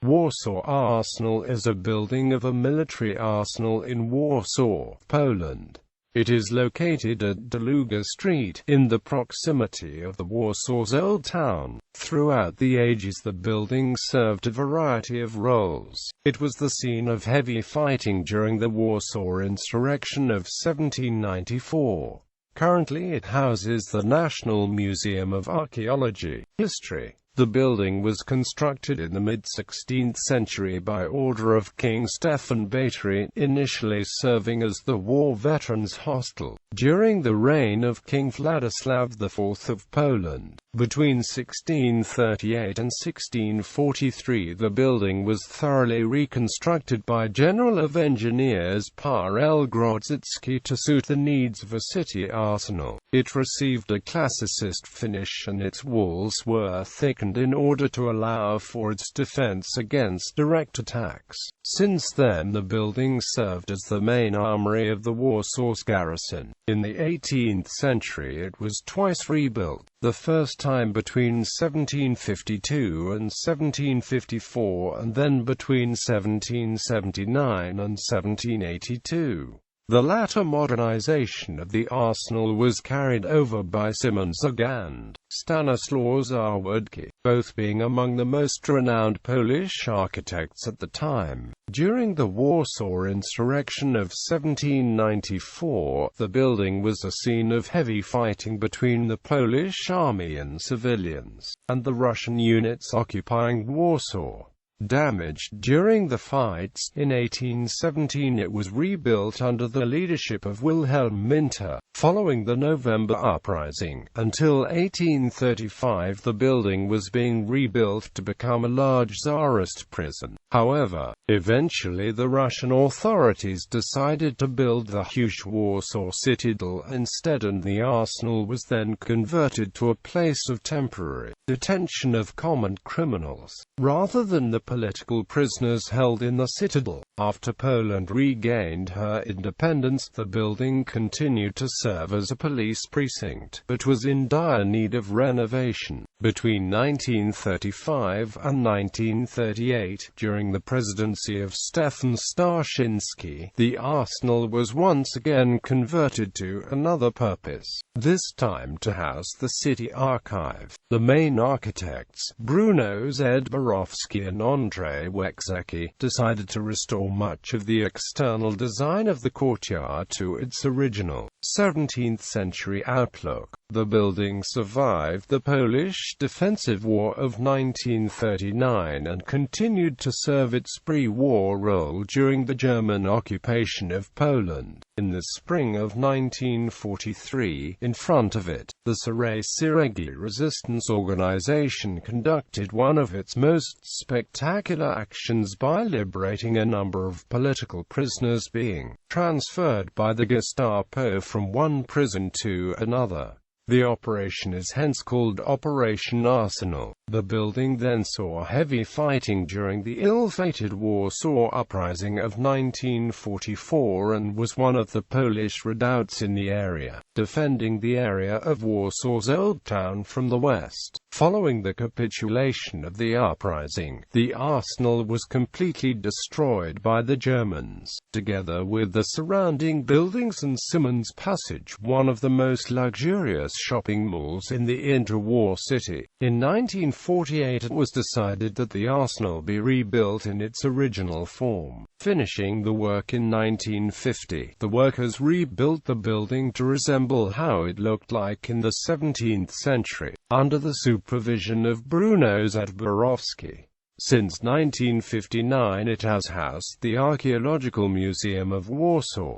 Warsaw Arsenal is a building of a military arsenal in Warsaw, Poland. It is located at Długa Street, in the proximity of the Warsaw's Old Town. Throughout the ages the building served a variety of roles. It was the scene of heavy fighting during the Warsaw Insurrection of 1794. Currently it houses the National Museum of Archaeology, History. The building was constructed in the mid-16th century by order of King Stefan Batory, initially serving as the War Veterans Hostel. During the reign of King Władysław IV of Poland, between 1638 and 1643 the building was thoroughly reconstructed by General of Engineers P.L. Grodzicki to suit the needs of a city arsenal. It received a classicist finish and its walls were thickened in order to allow for its defense against direct attacks. Since then the building served as the main armory of the Warsaw's garrison. In the 18th century it was twice rebuilt, the first time between 1752 and 1754 and then between 1779 and 1782. The latter modernization of the arsenal was carried over by Szymon Zug and Stanislaus Arwudki, both being among the most renowned Polish architects at the time. During the Warsaw Insurrection of 1794, the building was a scene of heavy fighting between the Polish army and civilians, and the Russian units occupying Warsaw. Damaged during the fights, in 1817 it was rebuilt under the leadership of Wilhelm Minter. Following the November Uprising, until 1835 the building was being rebuilt to become a large Tsarist prison. However, eventually the Russian authorities decided to build the huge Warsaw citadel instead, and the arsenal was then converted to a place of temporary detention of common criminals, rather than the political prisoners held in the citadel. After Poland regained her independence, the building continued to serve as a police precinct, but was in dire need of renovation. Between 1935 and 1938, during the presidency of Stefan Stasziński, the arsenal was once again converted to another purpose, this time to house the city archive. The main architects, Bruno Zborowski and Andrzej Wierzecki, decided to restore much of the external design of the courtyard to its original 17th-century outlook. The building survived the Polish Defensive War of 1939 and continued to serve its pre-war role during the German occupation of Poland. In the spring of 1943, in front of it, the Szeregi resistance organization conducted one of its most spectacular actions by liberating a number of political prisoners being transferred by the Gestapo from one prison to another. The operation is hence called Operation Arsenal. The building then saw heavy fighting during the ill-fated Warsaw Uprising of 1944 and was one of the Polish redoubts in the area, defending the area of Warsaw's Old Town from the west. Following the capitulation of the uprising, the arsenal was completely destroyed by the Germans, together with the surrounding buildings and Simon's Passage, one of the most luxurious shopping malls in the interwar city. In 1948 it was decided that the arsenal be rebuilt in its original form. Finishing the work in 1950, the workers rebuilt the building to resemble how it looked like in the 17th century, under the supervision of Bruno Zborowski. Since 1959 it has housed the Archaeological Museum of Warsaw.